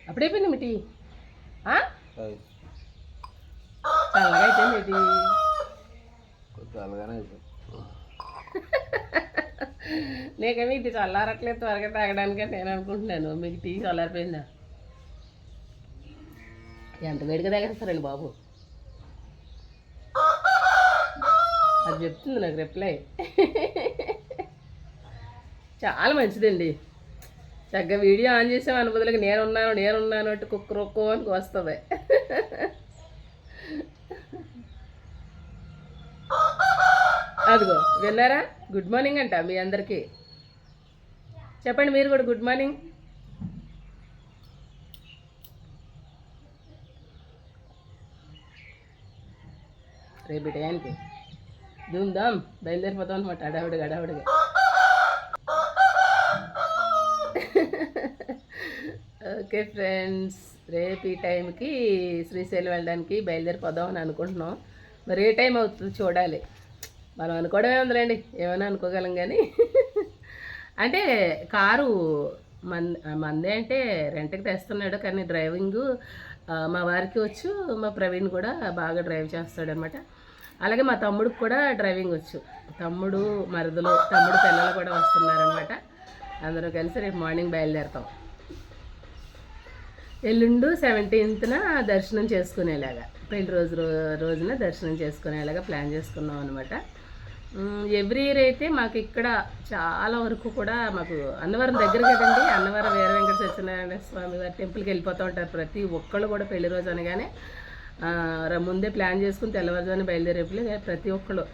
అప్పుడైపోయింది మిటి చల్లగా అయిపోయింది ఇది చల్లగానే అయిపోయింది. నీకేమీ ఇది చల్లారట్లేదు త్వరగా తాగడానికి నేను అనుకుంటున్నాను. మీకు టీ చల్లారిపోయిందా? ఎంత వేడిగా తాగేస్తారండి బాబు. అది చెప్తుంది నాకు రిప్లై. చాలా మంచిదండి. చక్కగా వీడియో ఆన్ చేసామని బదులుగా నేనున్నాను అంటే కుక్క రొక్కో అని వస్తుంది. అదిగో విన్నారా? గుడ్ మార్నింగ్ అంట మీ అందరికీ. చెప్పండి మీరు కూడా గుడ్ మార్నింగ్. రేపు టయానికి ధూమ్ధామ్ బయలుదేరిపోతాం అనమాట. అడావిడిగా ఓకే ఫ్రెండ్స్, రేపు ఈ టైంకి శ్రీశైలం వెళ్ళడానికి బయలుదేరిపోదాం అని అనుకుంటున్నాం. మరి ఏ టైం అవుతుంది చూడాలి. మనం అనుకోవడమే ఉందిలేండి, ఏమైనా అనుకోగలం. కానీ అంటే కారు మందే అంటే రెంట్కి తెస్తున్నాడు. కానీ డ్రైవింగు మా వారికి వచ్చు, మా ప్రవీణ్ కూడా బాగా డ్రైవ్ చేస్తాడనమాట. అలాగే మా తమ్ముడికి కూడా డ్రైవింగ్ వచ్చు. తమ్ముడు మరుదులు తమ్ముడు పిల్లలు కూడా వస్తున్నారనమాట. అందరూ కలిసి రేపు మార్నింగ్ బయలుదేరుతాం. ఎల్లుండు 17న దర్శనం చేసుకునేలాగా, పెళ్లి రోజున దర్శనం చేసుకునేలాగా ప్లాన్ చేసుకున్నాం అనమాట. ఎవ్రీ ఇయర్ అయితే మాకు ఇక్కడ చాలా వరకు కూడా మాకు అన్నవరం దగ్గర కదండి. అన్నవరం వీర వెంకట సత్యనారాయణ స్వామి వారి టెంపుల్కి వెళ్ళిపోతూ ఉంటారు ప్రతి ఒక్కళ్ళు కూడా. పెళ్లి రోజు అనగానే ముందే ప్లాన్ చేసుకుని తెల్లవారుజామున బయలుదేరే ప్రతి ఒక్కళ్ళు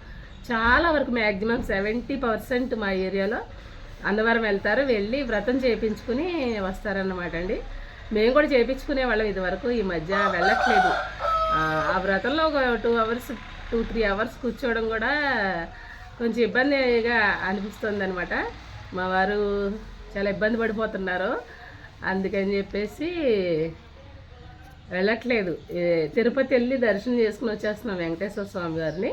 చాలా వరకు మ్యాక్సిమం 70% మా ఏరియాలో అన్నవరం వెళ్తారు. వెళ్ళి వ్రతం చేయించుకుని వస్తారన్నమాట అండి. మేము కూడా చేయించుకునే వాళ్ళం ఇదివరకు. ఈ మధ్య వెళ్ళట్లేదు. ఆ వ్రతంలో ఒక 2-3 అవర్స్ కూర్చోవడం కూడా కొంచెం ఇబ్బందిగా అనిపిస్తుంది అనమాట. మా వారు చాలా ఇబ్బంది పడిపోతున్నారు. అందుకని చెప్పేసి వెళ్ళట్లేదు. తిరుపతి వెళ్ళి దర్శనం చేసుకుని వచ్చేస్తున్నాం వెంకటేశ్వర స్వామి వారిని.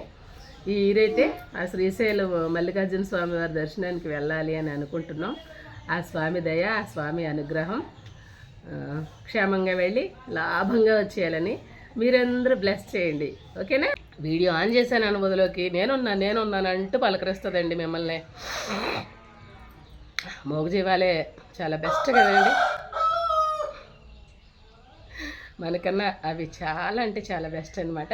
ఈ ఈరైతే ఆ శ్రీశైలం మల్లికార్జున స్వామి వారి దర్శనానికి వెళ్ళాలి అని అనుకుంటున్నాం. ఆ స్వామి దయ, ఆ స్వామి అనుగ్రహం, క్షేమంగా వెళ్ళి లాభంగా వచ్చేయాలని మీరందరూ బ్లెస్ చేయండి. ఓకేనా? వీడియో ఆన్ చేశాను అనుమతిలోకి నేనున్నాను అంటూ పలకరిస్తుందండి మిమ్మల్ని. మోగజీవాలే చాలా బెస్ట్ కదండి. మనకన్నా అవి చాలా అంటే చాలా బెస్ట్ అనమాట.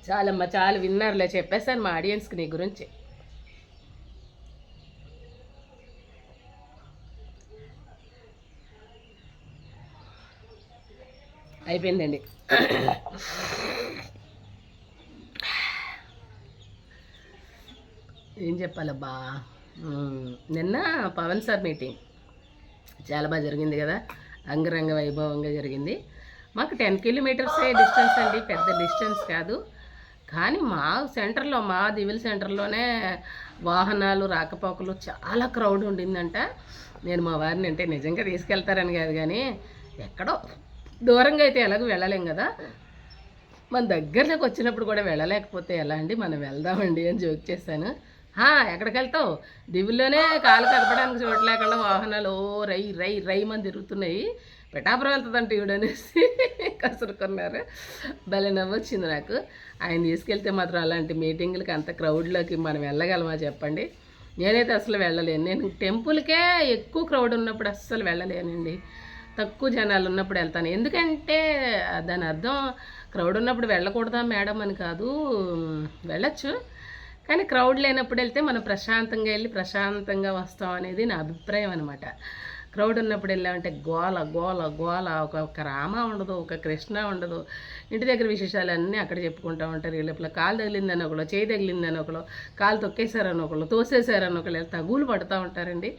చాలమ్మా, చాలు విన్నారులే, చెప్పేస్తాను మా ఆడియన్స్కి నీ గురించి. అయిపోయిందండి. ఏం చెప్పాలబ్బా. నిన్న పవన్ సార్ మీటింగ్ చాలా బాగా జరిగింది కదా. అంగరంగ వైభవంగా జరిగింది. మాకు 10 కిలోమీటర్సే డిస్టెన్స్ అండి, పెద్ద డిస్టెన్స్ కాదు. కానీ మా సెంటర్లో, మా దివిల్ సెంటర్లోనే వాహనాలు రాకపోకలు చాలా క్రౌడ్ ఉండిందంట. నేను మా వారిని అంటే నిజంగా తీసుకెళ్తారని కాదు, కానీ ఎక్కడో దూరంగా అయితే ఎలాగో వెళ్ళలేం కదా. మన దగ్గరలోకి వచ్చినప్పుడు కూడా వెళ్ళలేకపోతే ఎలా అండి, మనం వెళ్దామండి అని జోక్ చేశాను. ఎక్కడికి వెళ్తావు, దివిల్లోనే కాలు కదపడానికి చోటు లేకుండా వాహనాలు రై మంది తిరుగుతున్నాయి, పిఠాపురం వెళ్తుందంటే ఈవిడనేసి కసురుకున్నారు. భలే నవ్వొచ్చింది నాకు. ఆయన తీసుకెళ్తే మాత్రం అలాంటి మీటింగులకి అంత క్రౌడ్లోకి మనం వెళ్ళగలమా చెప్పండి. నేనైతే అసలు వెళ్ళలేను. నేను టెంపుల్కే ఎక్కువ క్రౌడ్ ఉన్నప్పుడు అస్సలు వెళ్ళలేనండి. తక్కువ జనాలు ఉన్నప్పుడు వెళ్తాను. ఎందుకంటే దాని అర్థం క్రౌడ్ ఉన్నప్పుడు వెళ్ళకూడదా మేడం అని కాదు, వెళ్ళచ్చు. కానీ క్రౌడ్ లేనప్పుడు వెళ్తే మనం ప్రశాంతంగా వెళ్ళి ప్రశాంతంగా వస్తాం అనేది నా అభిప్రాయం అనమాట. క్రౌడ్ ఉన్నప్పుడు వెళ్ళామంటే గోల గోల గోల, ఒక రామ ఉండదు, ఒక కృష్ణ ఉండదు. ఇంటి దగ్గర విశేషాలన్నీ అక్కడ చెప్పుకుంటూ ఉంటారు. వీళ్ళ కాలు తగిలిందని ఒకళ్ళు, చేయి తగిలిందని ఒకళ్ళు, కాలు తొక్కేశారని ఒకళ్ళు, తోసేశారని ఒకళ్ళు తగులు పడుతూ ఉంటారండి.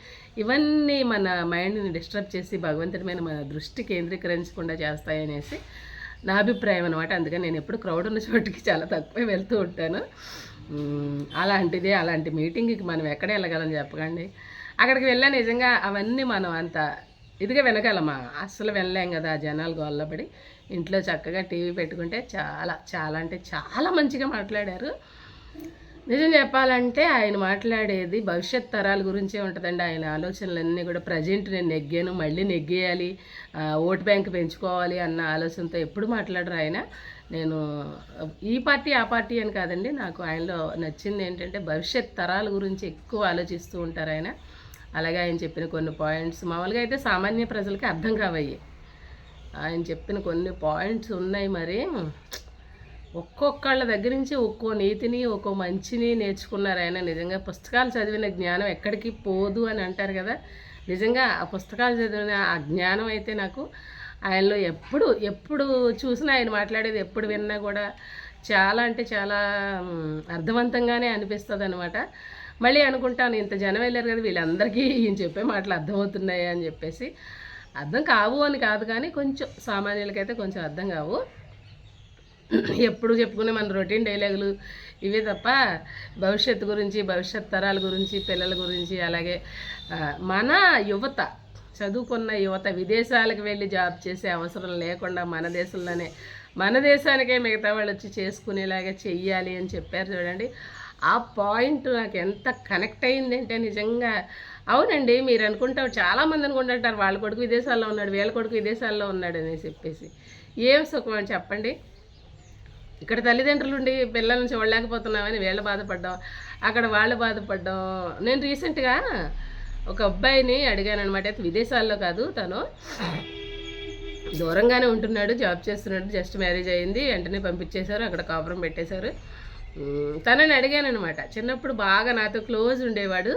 ఇవన్నీ మన మైండ్ని డిస్టర్బ్ చేసి భగవంతుడి మీద మన దృష్టి కేంద్రీకరించకుండా చేస్తాయనేసి నా అభిప్రాయం అనమాట. అందుకని నేను ఎప్పుడు క్రౌడ్ ఉన్న చోటుకి చాలా తక్కువే వెళ్తూ ఉంటాను. అలాంటి మీటింగ్కి మనం ఎక్కడ వెళ్ళగలని చెప్పకండి. అక్కడికి వెళ్ళా నిజంగా అవన్నీ మనం అంత ఇదిగా వినగలమా? అస్సలు వినలేం కదా జనాలు గోల్లబడి. ఇంట్లో చక్కగా టీవీ పెట్టుకుంటే చాలా చాలా అంటే చాలా మంచిగా మాట్లాడారు. నిజం చెప్పాలంటే ఆయన మాట్లాడేది భవిష్యత్ తరాల గురించే ఉంటుందండి. ఆయన ఆలోచనలన్నీ కూడా ప్రజెంట్ నేను నెగ్గాను, మళ్ళీ నెగ్గేయాలి, ఓటు బ్యాంక్ పెంచుకోవాలి అన్న ఆలోచనతో ఎప్పుడు మాట్లాడరు ఆయన. నేను ఈ పార్టీ ఆ పార్టీ అని కాదండి, నాకు ఆయనలో నచ్చింది ఏంటంటే భవిష్యత్ తరాల గురించి ఎక్కువ ఆలోచిస్తూ ఉంటారు ఆయన. అలాగే ఆయన చెప్పిన కొన్ని పాయింట్స్ మామూలుగా అయితే సామాన్య ప్రజలకి అర్థం కావయ్యి. ఆయన చెప్పిన కొన్ని పాయింట్స్ ఉన్నాయి మరి ఒక్కొక్కళ్ళ దగ్గర నుంచి ఒక్కో నీతిని ఒక్కో మంచిని నేర్చుకున్నారు ఆయన. నిజంగా పుస్తకాలు చదివిన జ్ఞానం ఎక్కడికి పోదు అని అంటారు కదా, నిజంగా ఆ పుస్తకాలు చదివిన ఆ జ్ఞానం అయితే నాకు ఆయనలో ఎప్పుడు ఎప్పుడు చూసినా ఆయన మాట్లాడేది ఎప్పుడు విన్నా కూడా చాలా అంటే చాలా అర్థవంతంగానే అనిపిస్తుంది అనమాట. మళ్ళీ అనుకుంటాను ఇంత జనం వెళ్ళారు కదా వీళ్ళందరికీ ఈయన చెప్పే మాటలు అర్థమవుతున్నాయి అని చెప్పేసి. అర్థం కావు అని కాదు కానీ కొంచెం సామాన్యులకైతే కొంచెం అర్థం కావు. ఎప్పుడు చెప్పుకునే మన రొటీన్ డైలాగులు ఇవే తప్ప భవిష్యత్తు గురించి, భవిష్యత్ తరాల గురించి, పిల్లల గురించి, అలాగే మన యువత, చదువుకున్న యువత విదేశాలకు వెళ్ళి జాబ్ చేసే అవసరం లేకుండా మన దేశానికే మిగతా వాళ్ళు వచ్చి చేసుకునేలాగా చెయ్యాలి అని చెప్పారు చూడండి. ఆ పాయింట్ నాకు ఎంత కనెక్ట్ అయింది అంటే నిజంగా అవునండి. మీరు అనుకుంటారు, చాలామంది అనుకుంటుంటారు వాళ్ళ కొడుకు విదేశాల్లో ఉన్నాడు, వీళ్ళ కొడుకు విదేశాల్లో ఉన్నాడు అని చెప్పేసి. ఏం సుఖం అని చెప్పండి. ఇక్కడ తల్లిదండ్రులు ఉండి పిల్లల్ని చూడలేకపోతున్నామని వీళ్ళు బాధపడ్డాం, అక్కడ వాళ్ళు బాధపడ్డాం. నేను రీసెంట్గా ఒక అబ్బాయిని అడిగాను అనమాట. అయితే విదేశాల్లో కాదు, తను దూరంగానే ఉంటున్నాడు, జాబ్ చేస్తున్నాడు, జస్ట్ మ్యారేజ్ అయ్యింది, వెంటనే పంపించేశారు, అక్కడ కాపురం పెట్టేశారు. తనని అడిగాను అనమాట. చిన్నప్పుడు బాగా నాతో క్లోజ్ ఉండేవాడు.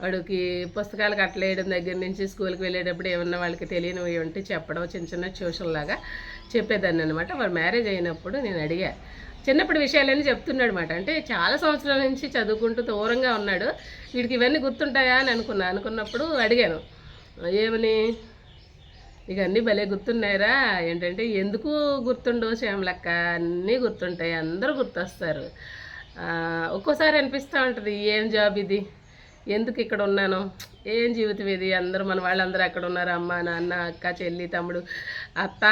వాడికి పుస్తకాలు కట్టలేయడం దగ్గర నుంచి స్కూల్కి వెళ్ళేటప్పుడు ఏమన్నా వాళ్ళకి తెలియనివి ఉంటే చెప్పడం, చిన్న చిన్న ట్యూషన్ లాగా చెప్పేదాన్ని అనమాట. వాడు మ్యారేజ్ అయినప్పుడు నేను అడిగా, చిన్నప్పుడు విషయాలన్నీ చెప్తున్నాడు అనమాట. అంటే చాలా సంవత్సరాల నుంచి చదువుకుంటూ దూరంగా ఉన్నాడు, వీడికి ఇవన్నీ గుర్తుంటాయా అని అనుకున్నప్పుడు అడిగాను, ఏమని ఇక అన్నీ భలే గుర్తున్నాయిరా ఏంటంటే, ఎందుకు గుర్తుండవు శ్యామలక్క, అన్నీ గుర్తుంటాయి, అందరూ గుర్తొస్తారు. ఒక్కోసారి అనిపిస్తూ ఉంటుంది ఏం జాబ్ ఇది, ఎందుకు ఇక్కడ ఉన్నాను, ఏం జీవితం ఇది, అందరూ మన వాళ్ళందరూ అక్కడ ఉన్నారు, అమ్మ నాన్న అక్క చెల్లి తమ్ముడు అత్త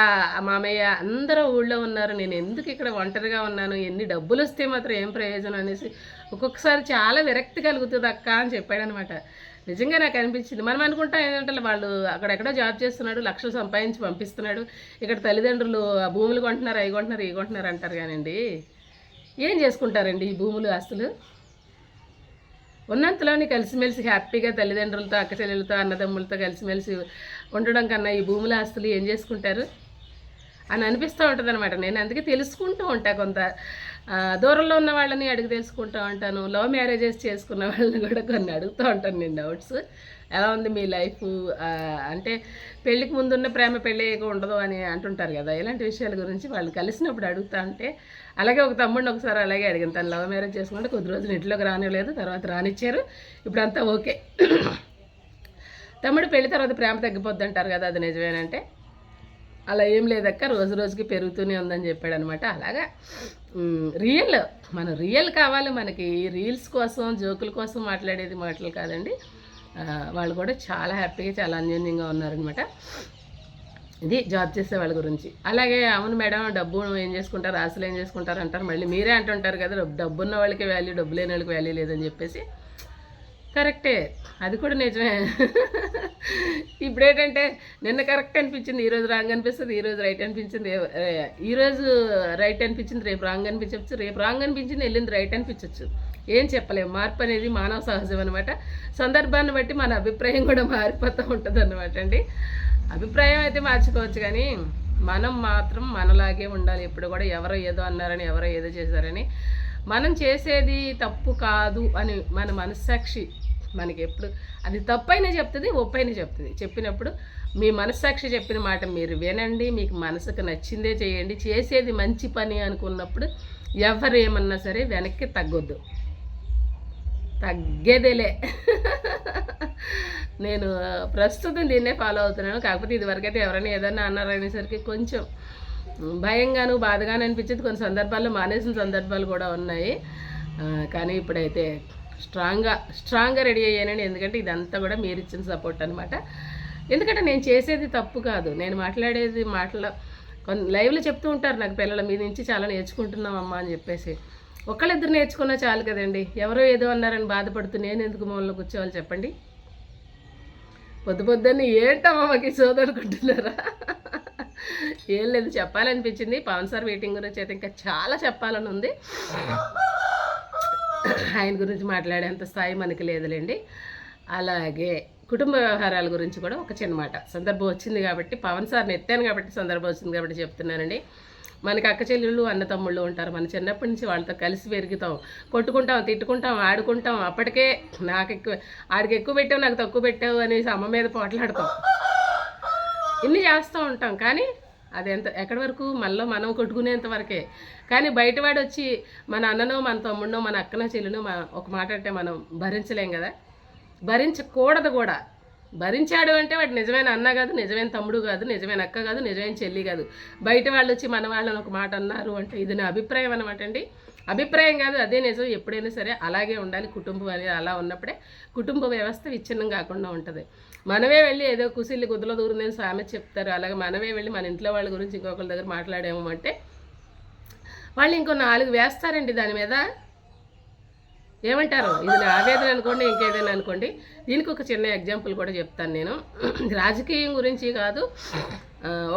మామయ్య అందరూ ఊళ్ళో ఉన్నారు, నేను ఎందుకు ఇక్కడ ఒంటరిగా ఉన్నాను, ఎన్ని డబ్బులు వస్తే మాత్రం ఏం ప్రయోజనం అనేసి ఒక్కొక్కసారి చాలా విరక్తి కలుగుతుంది అక్క అని చెప్పాడనమాట. నిజంగా నాకు అనిపించింది. మనం అనుకుంటాం ఏంటంటే వాళ్ళు అక్కడెక్కడో జాబ్ చేస్తున్నాడు, లక్షలు సంపాదించి పంపిస్తున్నాడు, ఇక్కడ తల్లిదండ్రులు భూములు కొంటున్నారు, అవి కొంటున్నారు, ఇవి కొంటున్నారు అంటారు కానివ్వండి, ఏం చేసుకుంటారండి ఈ భూములు ఆస్తులు? ఉన్నంతలోని కలిసిమెలిసి హ్యాపీగా తల్లిదండ్రులతో అక్క చెల్లెలతో అన్నదమ్ములతో కలిసిమెలిసి ఉండడం కన్నా ఈ భూముల ఆస్తులు ఏం చేసుకుంటారు అని అనిపిస్తూ ఉంటుంది అనమాట. నేను అందుకే తెలుసుకుంటూ ఉంటాను, కొంత దూరంలో ఉన్న వాళ్ళని అడిగి తెలుసుకుంటూ ఉంటాను, లవ్ మ్యారేజెస్ చేసుకున్న వాళ్ళని కూడా కొన్ని అడుగుతూ ఉంటాను నేను డౌట్స్. ఎలా ఉంది మీ లైఫ్, అంటే పెళ్ళికి ముందున్న ప్రేమ పెళ్ళి ఉండదు అని అంటుంటారు కదా, ఇలాంటి విషయాల గురించి వాళ్ళు కలిసినప్పుడు అడుగుతూ ఉంటే. అలాగే ఒక తమ్ముడిని ఒకసారి అలాగే అడిగాను, తను లవ్ మ్యారేజ్ చేసుకుంటే కొద్ది రోజులు ఇంట్లోకి రానివ్వలేదు, తర్వాత రానిచ్చారు, ఇప్పుడు అంతా ఓకే. తమ్ముడు పెళ్లి తర్వాత ప్రేమ తగ్గిపోద్ది అంటారు కదా, అది నిజమేనంటే అలా ఏం లేదక్క, రోజు రోజుకి పెరుగుతూనే ఉందని చెప్పాడు అనమాట. అలాగా రియల్, మన రియల్ కావాలి మనకి, రీల్స్ కోసం జోకుల కోసం మాట్లాడేది మాటలు కాదండి. వాళ్ళు కూడా చాలా హ్యాపీగా చాలా అన్యోన్యంగా ఉన్నారనమాట. ఇది జాబ్ చేసే వాళ్ళ గురించి. అలాగే అవును మేడం, డబ్బు ఏం చేసుకుంటారు, ఆశలు ఏం చేసుకుంటారు అంటారు, మళ్ళీ మీరే అంటుంటారు కదా డబ్బు ఉన్న వాళ్ళకి వాల్యూ, డబ్బు లేని వాళ్ళకి వాల్యూ లేదని చెప్పేసి. కరెక్టే, అది కూడా నిజమే. ఇప్పుడు ఏంటంటే నిన్న కరెక్ట్ అనిపించింది, ఈరోజు రాంగ్ అనిపిస్తుంది, ఈరోజు రైట్ అనిపించింది, ఈరోజు రైట్ అనిపించింది, రేపు రాంగ్ అనిపించవచ్చు, రేపు రాంగ్ అనిపించింది వెళ్ళింది రైట్ అనిపించవచ్చు. ఏం చెప్పలేము, మార్పు అనేది మానవ సహజం అనమాట. సందర్భాన్ని బట్టి మన అభిప్రాయం కూడా మారిపోతూ ఉంటుంది అనమాట అండి. అభిప్రాయం అయితే మార్చుకోవచ్చు కానీ మనం మాత్రం మనలాగే ఉండాలి ఎప్పుడు కూడా. ఎవరో ఏదో అన్నారని, ఎవరో ఏదో చేశారని, మనం చేసేది తప్పు కాదు అని మన మనస్సాక్షి మనకి ఎప్పుడు అది తప్పైనా చెప్తుంది, ఒప్పైనా చెప్తుంది. చెప్పినప్పుడు మీ మనస్సాక్షి చెప్పిన మాట మీరు వినండి, మీకు మనసుకు నచ్చిందే చేయండి. చేసేది మంచి పని అనుకున్నప్పుడు ఎవరు ఏమన్నా సరే వెనక్కి తగ్గొద్దు, తగ్గేదేలే. నేను ప్రస్తుతం దీన్నే ఫాలో అవుతున్నాను. కాకపోతే ఇదివరకైతే ఎవరైనా ఏదన్నా అన్నారనేసరికి కొంచెం భయంగాను బాధగాను అనిపించేది, కొన్ని సందర్భాల్లో మానేసిన సందర్భాలు కూడా ఉన్నాయి. కానీ ఇప్పుడైతే స్ట్రాంగ్గా రెడీ అయ్యానండి. ఎందుకంటే ఇదంతా కూడా మీరు ఇచ్చిన సపోర్ట్ అనమాట. ఎందుకంటే నేను చేసేది తప్పు కాదు, నేను మాట్లాడేది లైవ్లో చెప్తూ ఉంటారు నాకు పిల్లల మీ నుంచి చాలా నేర్చుకుంటున్నాం అమ్మ అని చెప్పేసి. ఒకళ్ళిద్దరు నేర్చుకున్నా చాలు కదండి. ఎవరో ఏదో అన్నారని బాధపడుతూ నేను ఎందుకు మూలలో కూర్చోవాలి చెప్పండి. పొద్దున్నే ఏంటమ్మా మాకు సోదరుకుంటున్నారా? ఏం లేదు, చెప్పాలనిపించింది. పవన్ సార్ మీటింగ్ గురించి అయితే ఇంకా చాలా చెప్పాలని ఉంది. ఆయన గురించి మాట్లాడేంత స్థాయి మనకి లేదులేండి. అలాగే కుటుంబ వ్యవహారాల గురించి కూడా ఒక చిన్న మాట, సందర్భం వచ్చింది కాబట్టి, పవన్ సార్ని ఎత్తాను కాబట్టి సందర్భం వచ్చింది కాబట్టి చెప్తున్నానండి. మనకి అక్క చెల్లెళ్ళు అన్న తమ్ముళ్ళు ఉంటారు. మన చిన్నప్పటి నుంచి వాళ్ళతో కలిసి పెరుగుతాం, కొట్టుకుంటాం, తిట్టుకుంటాం, ఆడుకుంటాం. అప్పటికే ఆడికి ఎక్కువ పెట్టావు నాకు తక్కువ పెట్టావు అనేసి అమ్మ మీద పోట్లాడతాం, ఇన్ని చేస్తూ ఉంటాం. కానీ అది ఎక్కడి వరకు మనలో మనం కొట్టుకునేంత వరకే. కానీ బయటవాడు వచ్చి మన అన్ననో మన తమ్ముడినో మన అక్కనో చెల్లినో ఒక మాట అంటే మనం భరించలేం కదా, భరించకూడదు కూడా. భరించాడు అంటే వాడు నిజమైన అన్న కాదు, నిజమైన తమ్ముడు కాదు, నిజమైన అక్క కాదు, నిజమైన చెల్లి కాదు. బయట వాళ్ళు వచ్చి మన వాళ్ళని ఒక మాట అన్నారు అంటే ఇది నా అభిప్రాయం అనమాట అండి. అభిప్రాయం కాదు, అదే నిజం. ఎప్పుడైనా సరే అలాగే ఉండాలి. కుటుంబం అనేది అలా ఉన్నప్పుడే కుటుంబ వ్యవస్థ విచ్ఛిన్నం కాకుండా ఉంటుంది. మనమే వెళ్ళి ఏదో కుసిల్లి గుద్దలో దూరిందని సామెత చెప్తారు. అలాగే మనమే వెళ్ళి మన ఇంట్లో వాళ్ళ గురించి ఇంకొకరి దగ్గర మాట్లాడాము అంటే వాళ్ళు ఇంకో 4 వేస్తారండి దాని మీద. ఏమంటారు, ఇది నా ఆవేదన అనుకోండి, ఇంకేదైనా అనుకోండి. దీనికి ఒక చిన్న ఎగ్జాంపుల్ కూడా చెప్తాను నేను. రాజకీయం గురించి కాదు,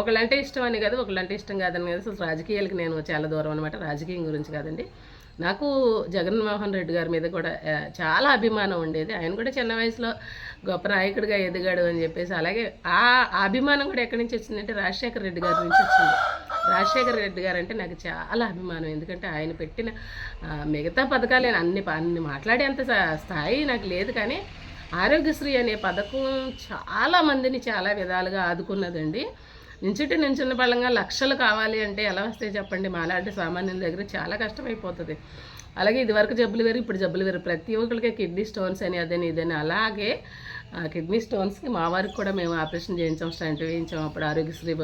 ఒకళ్ళంటే ఇష్టం అని కాదు, ఒకళ్ళంటే ఇష్టం కాదని కాదు. అసలు రాజకీయాలకి నేను చాలా దూరం అనమాట. రాజకీయం గురించి కాదండి, నాకు జగన్మోహన్ రెడ్డి గారి మీద కూడా చాలా అభిమానం ఉండేది. ఆయన కూడా చిన్న వయసులో గొప్ప నాయకుడిగా ఎదిగాడు అని చెప్పేసి. అలాగే ఆ అభిమానం కూడా ఎక్కడి నుంచి వచ్చిందంటే రాజశేఖర రెడ్డి గారి నుంచి వచ్చింది. రాజశేఖర రెడ్డి గారు అంటే నాకు చాలా అభిమానం. ఎందుకంటే ఆయన పెట్టిన మిగతా పథకాలు అన్ని మాట్లాడేంత స్థాయి నాకు లేదు. కానీ ఆరోగ్యశ్రీ అనే పథకం చాలా మందిని చాలా విధాలుగా ఆదుకున్నదండి. నించున్న పళ్ళంగా లక్షలు కావాలి అంటే ఎలా వస్తాయి చెప్పండి? మాలాంటి సామాన్యుల దగ్గర చాలా కష్టమైపోతుంది. అలాగే ఇదివరకు జబ్బులు వేరు, ఇప్పుడు జబ్బులు వేరు. ప్రతి ఒక్కరికి కిడ్నీ స్టోన్స్ అని అదని ఇదని. అలాగే కిడ్నీ స్టోన్స్కి మా వారికి కూడా మేము ఆపరేషన్ చేయించాం, స్టంట్ వేయించాం. అప్పుడు ఆరోగ్యశ్రీ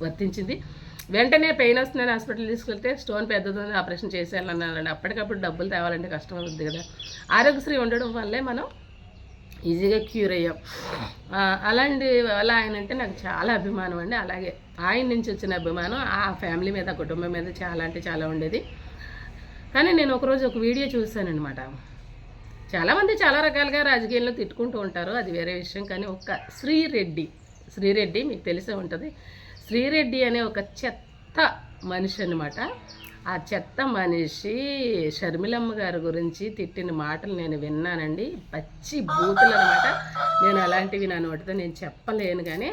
వర్తించింది. వెంటనే పెయిన్ వస్తుందని హాస్పిటల్ తీసుకెళ్తే స్టోన్ పెద్దదని ఆపరేషన్ చేసేయాలన్నారండి. అప్పటికప్పుడు డబ్బులు తేవాలంటే కష్టం అవుతుంది కదా. ఆరోగ్యశ్రీ ఉండడం వల్లే మనం ఈజీగా క్యూర్ అయ్యాం. అలాంటి వల్ల ఆయన అంటే నాకు చాలా అభిమానం అండి. అలాగే ఆయన నుంచి వచ్చిన అభిమానం ఆ ఫ్యామిలీ మీద, కుటుంబం మీద చాలా అంటే చాలా ఉండేది. కానీ నేను ఒకరోజు ఒక వీడియో చూశానమాట. చాలామంది చాలా రకాలుగా రాజకీయాల్లో తిట్టుకుంటూ ఉంటారు, అది వేరే విషయం. కానీ ఒక శ్రీరెడ్డి మీకు తెలిసే ఉంటుంది. శ్రీరెడ్డి అనే ఒక చెత్త మనిషి అనమాట. ఆ చెత్త మనిషి షర్మిలమ్మ గారి గురించి తిట్టిన మాటలు నేను విన్నానండి. పచ్చి బూతులు అనమాట. నేను అలాంటివి నా నోటితో నేను చెప్పలేను. కానీ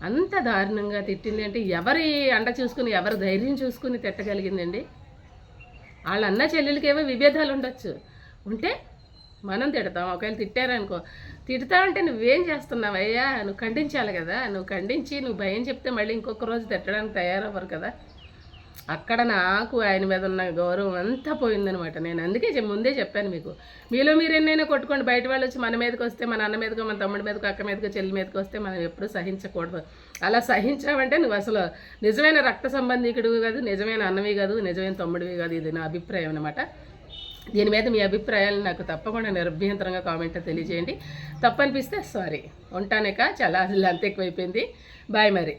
అంత దారుణంగా తిట్టింది అంటే ఎవరి అండ చూసుకుని, ఎవరి ధైర్యం చూసుకుని తిట్టగలిగిందండి. వాళ్ళ అన్న చెల్లెలకేమో విభేదాలు ఉండొచ్చు, ఉంటే మనం తిడతాం. ఒకవేళ తిట్టారనుకో, తిడతావంటే నువ్వేం చేస్తున్నావు అయ్యా, నువ్వు ఖండించాలి కదా. నువ్వు ఖండించి నువ్వు భయం చెప్తే మళ్ళీ ఇంకొక రోజు తిట్టడానికి తయారవ్వరు కదా. అక్కడ నాకు ఆయన మీద ఉన్న గౌరవం అంతా పోయిందనమాట. నేను అందుకే ముందే చెప్పాను మీకు, మీలో మీరు ఎన్నైనా కొట్టుకోండి, బయట వాళ్ళు వచ్చి మన మీదకి వస్తే, మన అన్న మీదకో, మన తమ్ముడి మీదకో, అక్క మీదకో, చెల్లి మీదకి వస్తే మనం ఎప్పుడూ సహించకూడదు. అలా సహించావంటే నువ్వు అసలు నిజమైన రక్త సంబంధికుడివి కాదు, నిజమైన అన్నవి కాదు, నిజమైన తమ్ముడివి కాదు. ఇది నా అభిప్రాయం అనమాట. దీని మీద మీ అభిప్రాయాలు నాకు తప్పకుండా నిర్భ్యంతరంగా కామెంట్లో తెలియజేయండి. తప్పనిపిస్తే సారీ, ఉంటానేక చాలా అంత ఎక్కువైపోయింది. బాయ్ మరి.